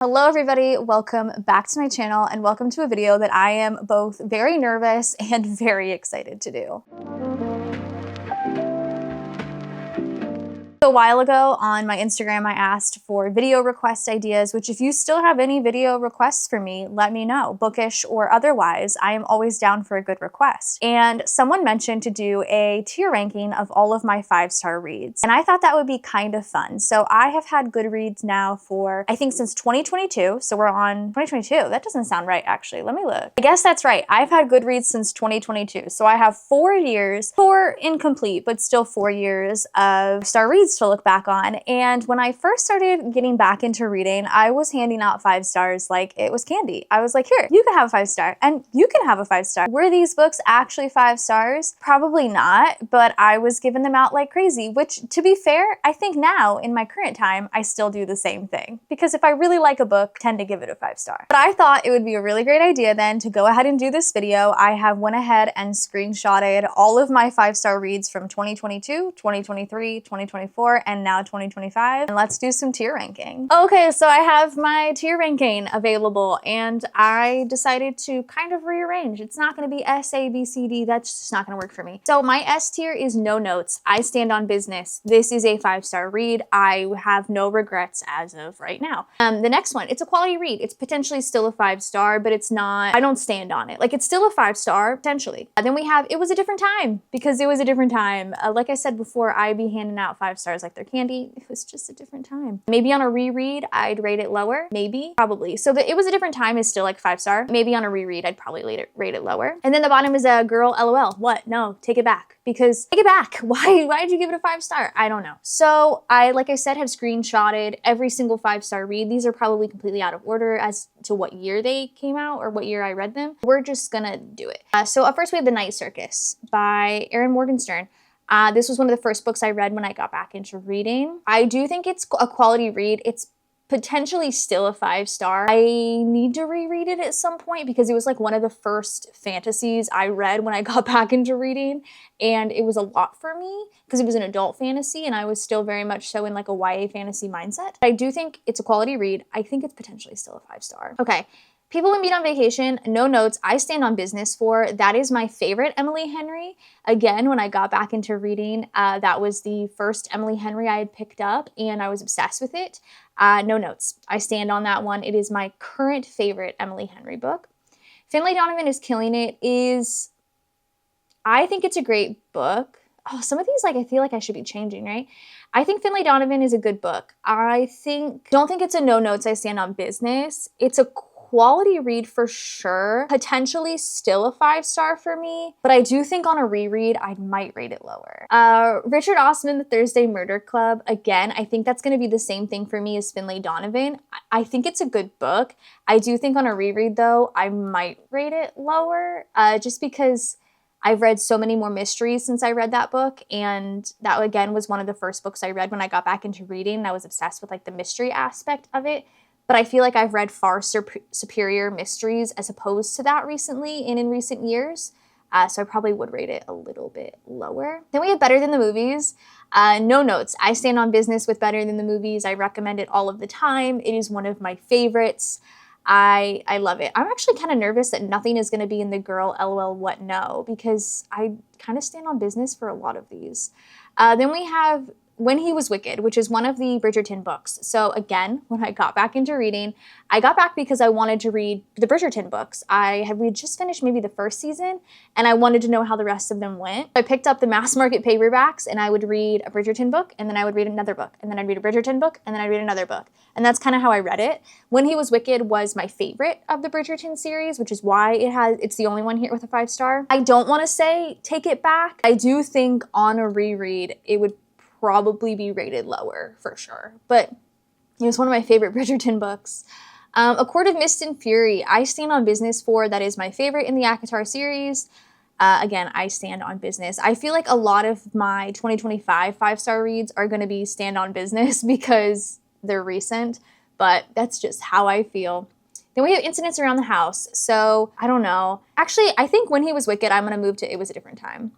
Hello everybody, welcome back to my channel and welcome to a video that I am both very nervous and very excited to do. A while ago on my Instagram, I asked for video request ideas, which if you still have any video requests for me, let me know, bookish or otherwise. I am always down for a good request. And someone mentioned to do a tier ranking of all of my 5-star reads. And I thought that would be kind of fun. So I have had Goodreads now for, I think since 2022. So we're on 2022. That doesn't sound right, actually. Let me look. I guess that's right. I've had Goodreads since 2022. So I have 4 years, 4 incomplete, but still 4 years of star reads to look back on. And when I first started getting back into reading, I was handing out 5 stars like it was candy. I was like, here, you can have a 5-star and you can have a 5-star. Were these books actually 5 stars? Probably not, but I was giving them out like crazy, which to be fair, I think now in my current time, I still do the same thing because if I really like a book, I tend to give it a 5-star. But I thought it would be a really great idea then to go ahead and do this video. I have went ahead and screenshotted all of my 5-star reads from 2022, 2023, 2024, and now 2025, and let's do some tier ranking. Okay, so I have my tier ranking available, and I decided to kind of rearrange. It's not going to be S, A, B, C, D. That's just not going to work for me. So my S tier is no notes. I stand on business. This is a 5-star read. I have no regrets as of right now. The next one, it's a quality read. It's potentially still a 5-star, but it's not, I don't stand on it. Like it's still a 5-star, potentially. Then we have, it was a different time, because it was a different time. Like I said before, I'd be handing out 5 stars like they're candy. It was just a different time. Maybe on a reread, I'd rate it lower. Maybe, probably. So it was a different time is still like 5-star. Maybe on a reread, I'd probably rate it lower. And then the bottom is a girl LOL. What? No, take it back. Because take it back. Why did you give it a 5-star? I don't know. So I, like I said, have screenshotted every single 5-star read. These are probably completely out of order as to what year they came out or what year I read them. We're just gonna do it. So up first we have The Night Circus by Erin Morgenstern. This was one of the first books I read when I got back into reading. I do think it's a quality read. It's potentially still a 5-star. I need to reread it at some point because it was like one of the first fantasies I read when I got back into reading, and it was a lot for me because it was an adult fantasy and I was still very much so in like a YA fantasy mindset. I do think it's a quality read. I think it's potentially still a 5-star. Okay. People We Meet on Vacation, no notes. I stand on business for. That is my favorite Emily Henry. Again, when I got back into reading, that was the first Emily Henry I had picked up and I was obsessed with it. No notes. I stand on that one. It is my current favorite Emily Henry book. Finlay Donovan is Killing It is, I think it's a great book. Oh, some of these, like, I feel like I should be changing, right? I think Finlay Donovan is a good book. Don't think it's a no notes. I stand on business. It's a quality read for sure, potentially still a 5-star for me, but I do think on a reread, I might rate it lower. Richard Osman, The Thursday Murder Club. Again, I think that's going to be the same thing for me as Finlay Donovan. I think it's a good book. I do think on a reread though, I might rate it lower, just because I've read so many more mysteries since I read that book, and that again was one of the first books I read when I got back into reading. I was obsessed with like the mystery aspect of it. But I feel like I've read far superior mysteries as opposed to that recently and in recent years. So I probably would rate it a little bit lower. Then we have Better Than the Movies. No notes. I stand on business with Better Than the Movies. I recommend it all of the time. It is one of my favorites. I love it. I'm actually kind of nervous that nothing is going to be in the girl LOL what no, because I kind of stand on business for a lot of these. Then we have When He Was Wicked, which is one of the Bridgerton books. So again, when I got back into reading, I got back because I wanted to read the Bridgerton books. We had just finished maybe the first season, and I wanted to know how the rest of them went. I picked up the mass market paperbacks, and I would read a Bridgerton book, and then I would read another book, and then I'd read a Bridgerton book, and then I'd read another book. And that's kind of how I read it. When He Was Wicked was my favorite of the Bridgerton series, which is why it's the only one here with a 5-star. I don't want to say take it back. I do think on a reread, it would probably be rated lower for sure, but it was one of my favorite Bridgerton books. A Court of Mist and Fury, I stand on business for. That is my favorite in the ACOTAR series. Again, I stand on business. I feel like a lot of my 2025 5-star reads are going to be stand on business because they're recent, but that's just how I feel. Then we have Incidents Around the House. So I don't know. Actually, I think When He Was Wicked, I'm going to move to It Was a Different Time.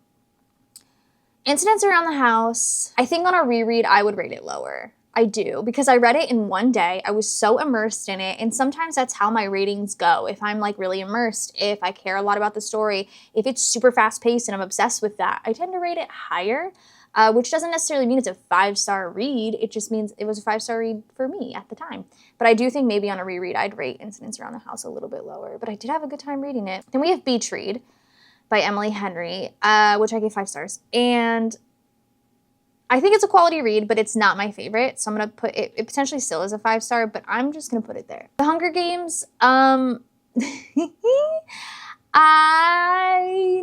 Incidents Around the House, I think on a reread, I would rate it lower. I do, because I read it in one day. I was so immersed in it, and sometimes that's how my ratings go. If I'm like really immersed, if I care a lot about the story, if it's super fast paced and I'm obsessed with that, I tend to rate it higher, which doesn't necessarily mean it's a 5-star read. It just means it was a 5-star read for me at the time. But I do think maybe on a reread, I'd rate Incidents Around the House a little bit lower, but I did have a good time reading it. Then we have Beach Read by Emily Henry, which I gave 5 stars. And I think it's a quality read, but it's not my favorite. So I'm going to put it, it potentially still is a 5-star, but I'm just going to put it there. The Hunger Games, no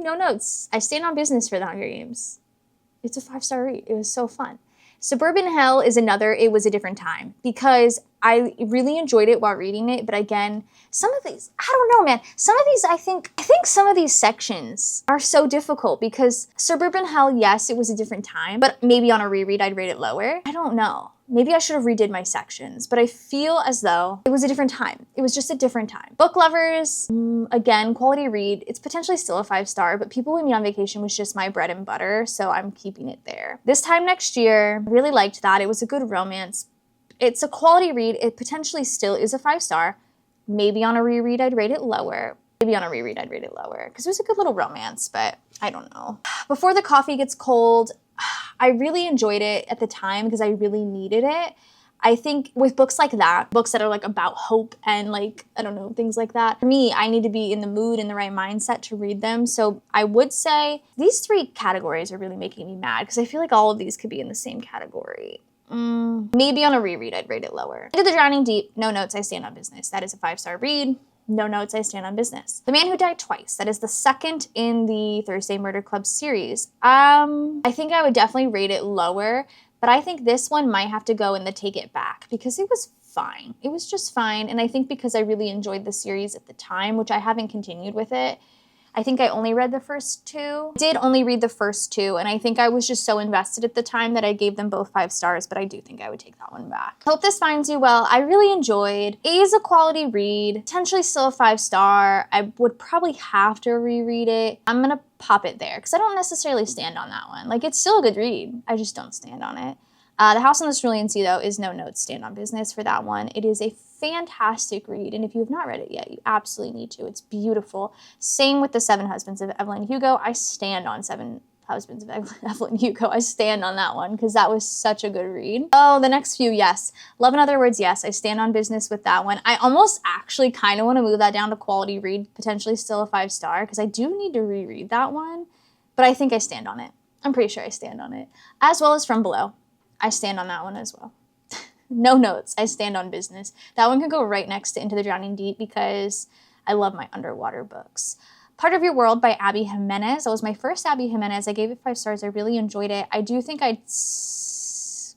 notes. I stand on business for The Hunger Games. It's a 5-star read. It was so fun. Suburban Hell is another, it was a different time, because I really enjoyed it while reading it. But again, some of these, I don't know, man. Some of these, I think some of these sections are so difficult, because Suburban Hell, yes, it was a different time, but maybe on a reread, I'd rate it lower. I don't know. Maybe I should have redid my sections, but I feel as though it was a different time. It was just a different time. Book Lovers, again, quality read. It's potentially still a 5-star, but People with Me on Vacation was just my bread and butter, so I'm keeping it there. This Time Next Year, I really liked that. It was a good romance. It's a quality read. It potentially still is a 5-star. Maybe on a reread, I'd rate it lower. Maybe on a reread, I'd rate it lower, because it was a good little romance, but I don't know. Before the Coffee Gets Cold, I really enjoyed it at the time because I really needed it. I think with books like that, books that are like about hope and like, I don't know, things like that, for me, I need to be in the mood and the right mindset to read them. So I would say these 3 categories are really making me mad, because I feel like all of these could be in the same category. Maybe on a reread, I'd rate it lower. Into the Drowning Deep, no notes, I stand on business. That is a 5-star read. No notes, I stand on business. The Man Who Died Twice, that is the second in the Thursday Murder Club series. I think I would definitely rate it lower, but I think this one might have to go in the Take It Back, because it was fine. It was just fine, and I think because I really enjoyed the series at the time, which I haven't continued with it, I think I only read the first 2. I did only read the first 2, and I think I was just so invested at the time that I gave them both 5 stars, but I do think I would take that one back. Hope this finds you well. I really enjoyed. A is a quality read, potentially still a 5-star. I would probably have to reread it. I'm gonna pop it there, because I don't necessarily stand on that one. Like, it's still a good read. I just don't stand on it. The House on the Cerulean Sea, though, is no notes, stand on business for that one. It is a fantastic read, and if you have not read it yet, you absolutely need to. It's beautiful. Same with The 7 Husbands of Evelyn Hugo. I stand on 7 Husbands of Evelyn Hugo. I stand on that one, because that was such a good read. Oh, the next few, yes. Love in Other Words, yes. I stand on business with that one. I almost actually kind of want to move that down to quality read, potentially still a 5-star, because I do need to reread that one, but I think I stand on it. I'm pretty sure I stand on it. As well as From Below. I stand on that one as well. No notes, I stand on business. That one could go right next to Into the Drowning Deep, because I love my underwater books. Part of Your World by Abby Jimenez. That was my first Abby Jimenez. I gave it 5 stars. I really enjoyed it. I do think I'd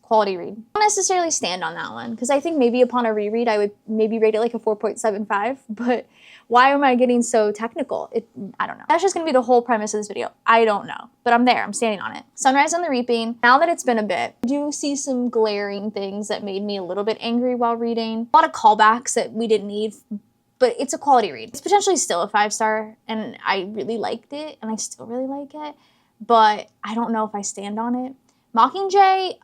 quality read. I don't necessarily stand on that one, because I think maybe upon a reread, I would maybe rate it like a 4.75, but why am I getting so technical? I don't know. That's just gonna be the whole premise of this video. I don't know, but I'm there, I'm standing on it. Sunrise on the Reaping. Now that it's been a bit, I do see some glaring things that made me a little bit angry while reading. A lot of callbacks that we didn't need, but it's a quality read. It's potentially still a 5-star, and I really liked it, and I still really like it, but I don't know if I stand on it. Mockingjay,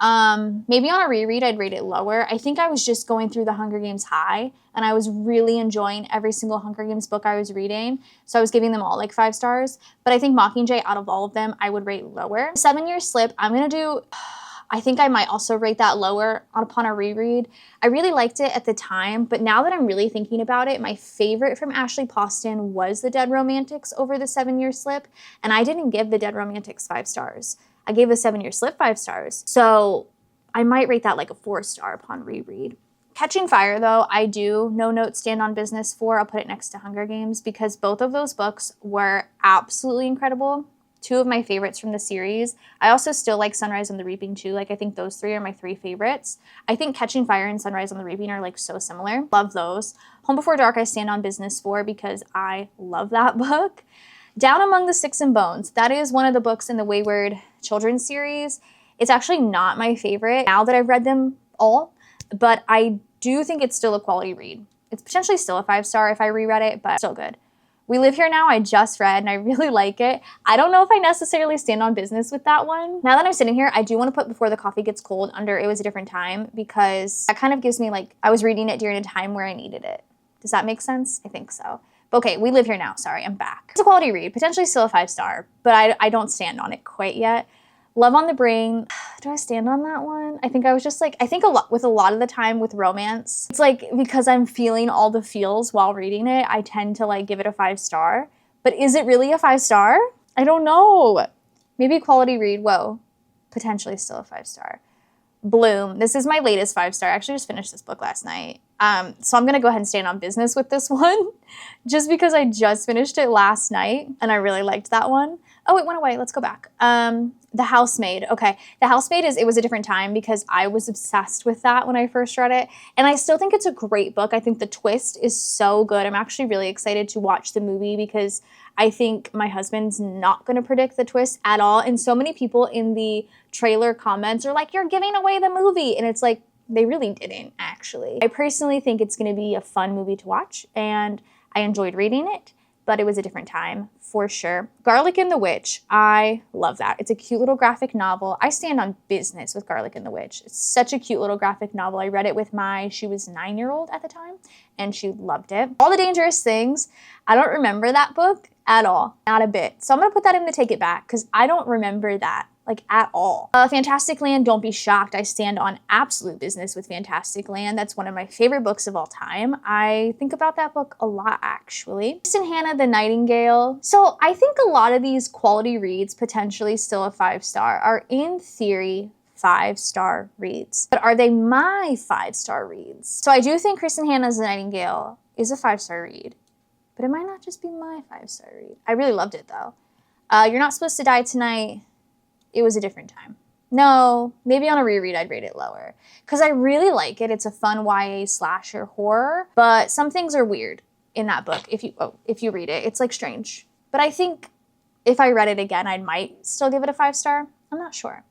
maybe on a reread, I'd rate it lower. I think I was just going through the Hunger Games high, and I was really enjoying every single Hunger Games book I was reading, so I was giving them all like 5 stars, but I think Mockingjay, out of all of them, I would rate lower. 7 Year Slip, I think I might also rate that lower upon a reread. I really liked it at the time, but now that I'm really thinking about it, my favorite from Ashley Poston was The Dead Romantics over The 7 Year Slip, and I didn't give The Dead Romantics 5 stars. I gave The 7 Year Slip 5 stars, so I might rate that like a 4-star upon reread. Catching Fire, though, I do no notes, stand on business for. I'll put it next to Hunger Games, because both of those books were absolutely incredible. 2 of my favorites from the series. I also still like Sunrise on the Reaping too. Like, I think those 3 are my 3 favorites. I think Catching Fire and Sunrise on the Reaping are like so similar. Love those. Home Before Dark, I stand on business for, because I love that book. Down Among the Sticks and Bones. That is one of the books in the Wayward Children series. It's actually not my favorite now that I've read them all, but I do think it's still a quality read. It's potentially still a 5-star if I reread it, but still good. We Live Here Now, I just read and I really like it. I don't know if I necessarily stand on business with that one. Now that I'm sitting here, I do want to put Before the Coffee Gets Cold under It Was a Different Time because that kind of gives me like, I was reading it during a time where I needed it. Does that make sense? I think so. Okay, We Live Here Now. Sorry, I'm back. It's a quality read, potentially still a 5-star, but I don't stand on it quite yet. Love on the Brain. Do I stand on that one? I think I was just like, I think a lot of the time with romance, it's like because I'm feeling all the feels while reading it, I tend to like give it a 5-star. But is it really a 5-star? I don't know. Maybe quality read. Whoa, potentially still a 5-star. Bloom. This is my latest 5-star. I actually just finished this book last night. So I'm gonna go ahead and stand on business with this one just because I just finished it last night and I really liked that one. Oh, it went away. Let's go back. The Housemaid. Okay. The Housemaid It Was a Different Time because I was obsessed with that when I first read it. And I still think it's a great book. I think the twist is so good. I'm actually really excited to watch the movie because I think my husband's not going to predict the twist at all. And so many people in the trailer comments are like, you're giving away the movie. And it's like, they really didn't actually. I personally think it's going to be a fun movie to watch and I enjoyed reading it. But It Was a Different Time, for sure. Garlic and the Witch, I love that. It's a cute little graphic novel. I stand on business with Garlic and the Witch. It's such a cute little graphic novel. I read it with she was 9-year-old at the time, and she loved it. All the Dangerous Things, I don't remember that book at all, not a bit. So I'm gonna put that in the Take It Back, because I don't remember that, like at all. Fantastic Land, don't be shocked. I stand on absolute business with Fantastic Land. That's one of my favorite books of all time. I think about that book a lot, actually. Kristen Hannah, The Nightingale. So I think a lot of these quality reads, potentially still a 5-star, are in theory 5-star reads. But are they my 5-star reads? So I do think Kristen Hannah's The Nightingale is a 5-star read, but it might not just be my 5-star read. I really loved it though. You're Not Supposed to Die Tonight. It Was a Different Time. No, maybe on a reread I'd rate it lower because I really like it. It's a fun YA slasher horror, but some things are weird in that book if you read it. It's like strange. But I think if I read it again, I might still give it a 5-star. I'm not sure.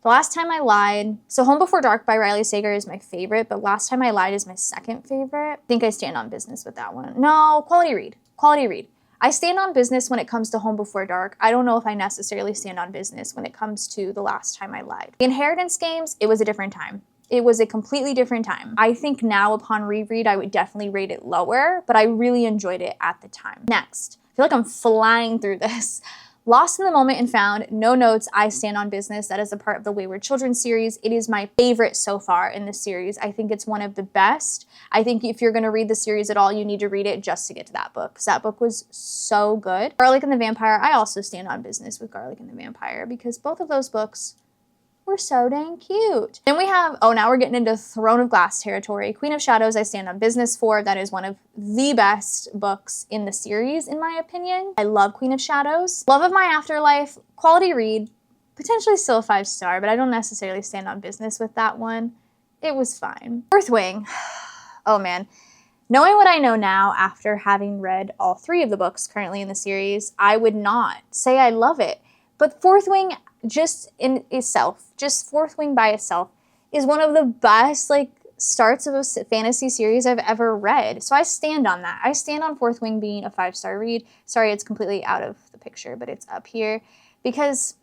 The Last Time I Lied. So Home Before Dark by Riley Sager is my favorite, but Last Time I Lied is my second favorite. I think I stand on business with that one. No, quality read. Quality read. I stand on business when it comes to Home Before Dark. I don't know if I necessarily stand on business when it comes to The Last Time I Lied. The Inheritance Games, It Was a Different Time. It was a completely different time. I think now upon reread, I would definitely rate it lower, but I really enjoyed it at the time. Next, I feel like I'm flying through this. Lost in the Moment and Found, no notes, I stand on business. That is a part of the Wayward Children series. It is my favorite so far in the series. I think it's one of the best. I think if you're gonna read the series at all, you need to read it just to get to that book, because that book was so good. Garlic and the Vampire, I also stand on business with Garlic and the Vampire, because both of those books were so dang cute. Then we have, oh, now we're getting into Throne of Glass territory. Queen of Shadows, I stand on business for. That is one of the best books in the series, in my opinion. I love Queen of Shadows. Love of My Afterlife, quality read, potentially still a 5-star, but I don't necessarily stand on business with that one. It was fine. Fourth Wing, oh man. Knowing what I know now after having read all 3 of the books currently in the series, I would not say I love it. But Fourth Wing, just in itself, just Fourth Wing by itself, is one of the best starts of a fantasy series I've ever read. So I stand on that. I stand on Fourth Wing being a 5-star read. Sorry, it's completely out of the picture, but it's up here because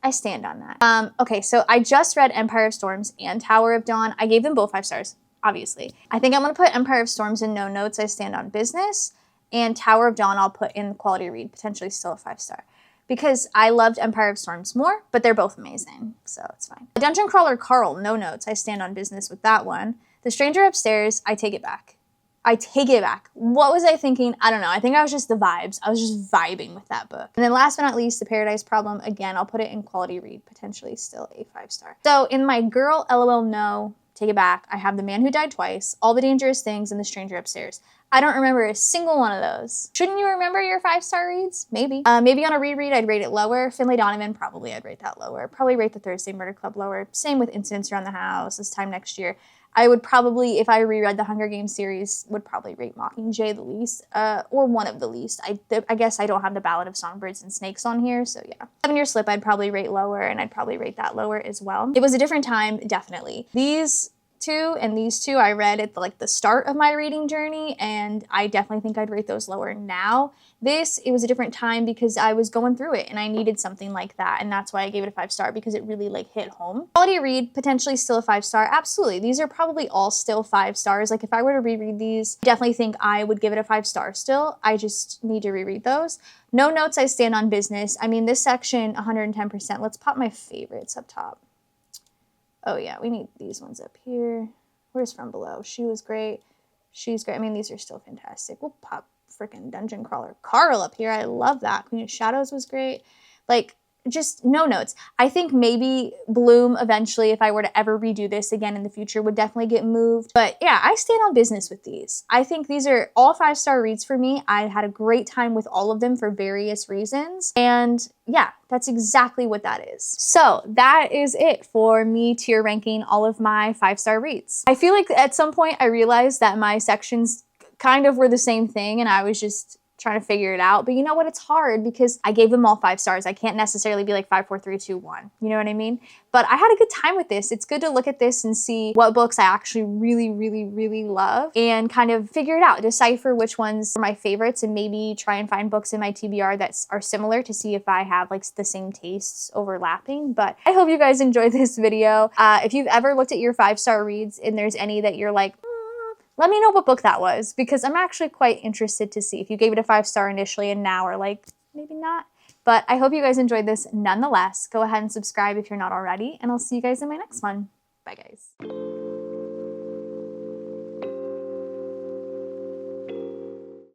I stand on that. Okay, so I just read Empire of Storms and Tower of Dawn. I gave them both 5 stars, obviously. I think I'm gonna put Empire of Storms in no notes. I stand on business, and Tower of Dawn I'll put in quality read, potentially still a 5-star. Because I loved Empire of Storms more, but they're both amazing, so it's fine. Dungeon Crawler Carl, no notes. I stand on business with that one. The Stranger Upstairs, I take it back. I take it back. What was I thinking? I don't know. I think I was just the vibes. I was just vibing with that book. And then last but not least, The Paradise Problem. Again, I'll put it in quality read, potentially still a 5-star. So in my girl LOL no, take it back, I have The Man Who Died Twice, All the Dangerous Things, and The Stranger Upstairs. I don't remember a single one of those. Shouldn't you remember your 5-star reads? Maybe. Maybe on a reread, I'd rate it lower. Finlay Donovan, probably I'd rate that lower. Probably rate The Thursday Murder Club lower. Same with Incidents Around the House this time next year. I would probably, if I reread the Hunger Games series, would probably rate Mockingjay the least, or one of the least. I guess I don't have the Ballad of Songbirds and Snakes on here, so yeah. 7 Year Slip, I'd probably rate lower, and I'd probably rate that lower as well. It Was a Different Time, definitely. These two, and these two I read at like the start of my reading journey, and I definitely think I'd rate those lower now. This, it was a different time because I was going through it and I needed something like that, and that's why I gave it a 5-star, because it really like hit home. Quality read, potentially still a 5-star, absolutely. These are probably all still 5 stars. Like if I were to reread these, I definitely think I would give it a 5-star still. I just need to reread those. No notes, I stand on business. I mean, this section, 110%. Let's pop my favorites up top. Oh yeah, we need these ones up here. Where's From Below? She was great. She's great. I mean, these are still fantastic. We'll pop freaking Dungeon Crawler Carl up here. I love that. Queen of Shadows was great. Like, just no notes. I think maybe Bloom eventually, if I were to ever redo this again in the future, would definitely get moved. But yeah, I stand on business with these. I think these are all 5-star reads for me. I had a great time with all of them for various reasons. And yeah, that's exactly what that is. So that is it for me tier ranking all of my 5-star reads. I feel like at some point I realized that my sections kind of were the same thing and I was just trying to figure it out. But you know what? It's hard because I gave them all 5 stars. I can't necessarily be like 5, 4, 3, 2, 1. You know what I mean? But I had a good time with this. It's good to look at this and see what books I actually really, really, really love and kind of figure it out, decipher which ones are my favorites, and maybe try and find books in my TBR that are similar to see if I have like the same tastes overlapping. But I hope you guys enjoyed this video. If you've ever looked at your 5-star reads and there's any that you're like, let me know what book that was, because I'm actually quite interested to see if you gave it a 5-star initially and now are like, maybe not. But I hope you guys enjoyed this nonetheless. Go ahead and subscribe if you're not already, and I'll see you guys in my next one. Bye, guys.